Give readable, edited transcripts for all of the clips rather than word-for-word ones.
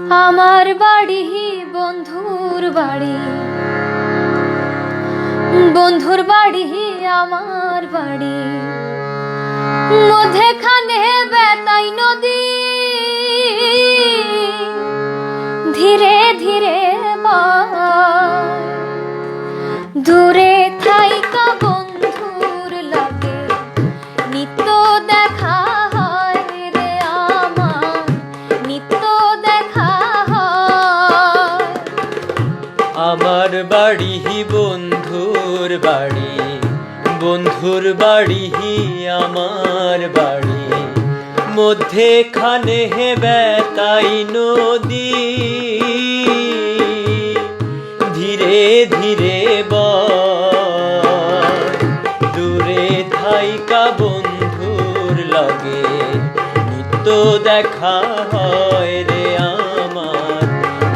আমার বাড়ি বন্ধুর বাড়ি, বন্ধুর বাড়ি আমার বাড়ি, মধ্যেখানে বেতাই নদী ধীরে ধীরে বয়। দূরে থাইকা বন্ধুর লাগে নিত্য দেখা হয় রে আমার, নিত্য দেখা হয়। আমার বাড়ি বন্ধুর বাড়ি, বন্ধুর বাড়ি আমার বাড়ি, মধ্যেখানে বেতাই নদী ধীরে ধীরে বয়। দূরে থাইকা বন্ধুর লাগে নিত্য দেখা হয় রে আমার,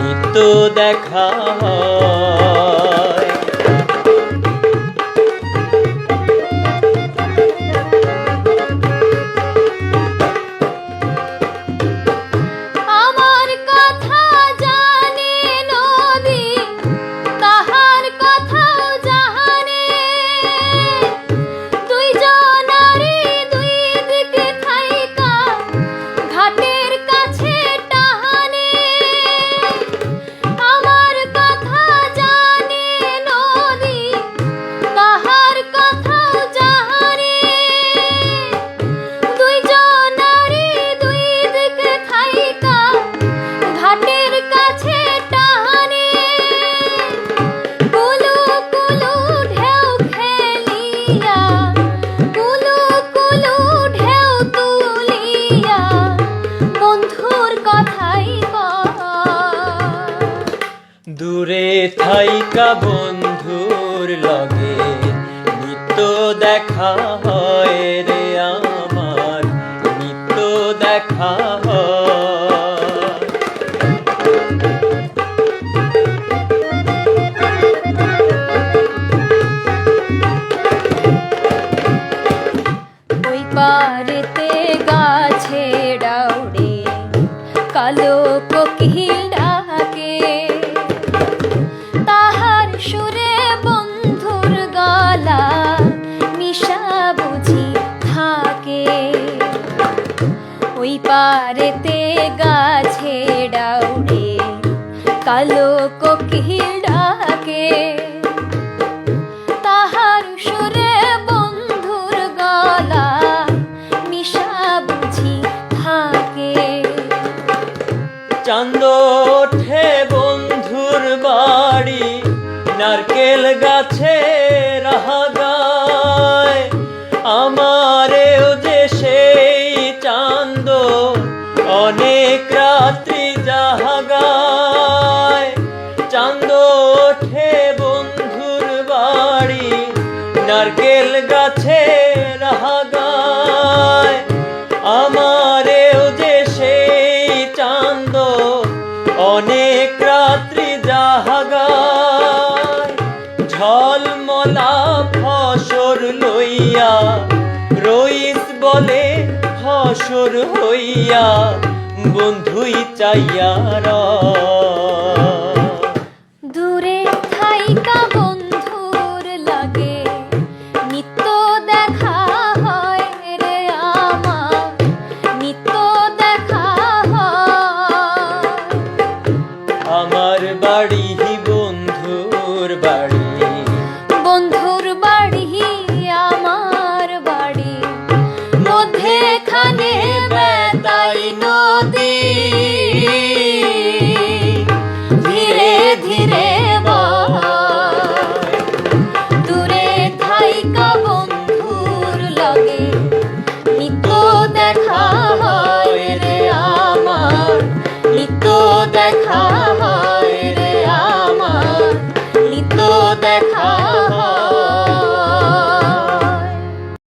নিত্য দেখা হয়। আমার কথা জানে নদী, তাহার কথাও জানে। দুইজনারই দুই দিকে থাইকা ঘাটের কাছে টানে। আমার কথা জানে নদী, তাহার কথাও জানে। দুইজনারই দুই দিকে থাইকা ঘাটের কাছে টানে। কুলু কুলু ঢেউ খেলিয়া, কুলু কুলু ঢেউ তুলিয়া বন্ধুর কথাই কয়। দূরে থাইকা বন্ধুর লগে নিত্য দেখা হয় রে আমার, নিত্য দেখা হয়। ওই পারেতে গাছে ডাউড়ে কালো কোকিল ডাকে। তাহার সুরে বন্ধুর গলা নিশা বুঝি থাকে। ওই পারেতে গাছে ডাউড়ে কালো কোকিল ডাকে। তাহার সুরে বন্ধুর গলা নিশা বুঝি থাকে। চাঁদ ওঠে বন্ধুর বাড়ি নারকেল গাছে রাহা গায়। আমারেও যে সেই চাঁদ অনেক রাত্রি জাগায়। চাঁদ ওঠে বন্ধুর বাড়ি নারকেল গাছে রাহা গায়। আমারেও যে সেই চাঁদ অনেক রাত্রি জাগায়। ঝলমলা ফসর লইয়া রইস বলে ফসর হইয়া বন্ধুই চাইয়া রয়। দূরে থাইকা বন্ধুর লাগে নিত্য দেখা হয় রে আমার, নিত্য দেখা হয়। আমার বাড়ি বন্ধুর বাড়ি, বন্ধুর বাড়ি আমার বাড়ি, মধ্যেখানে বেতাই নদী ধীরে ধীরে বয়। দূরে থাইকা বন্ধুর লাগে নিত্য দেখা হয় রে আমার, নিত্য দেখা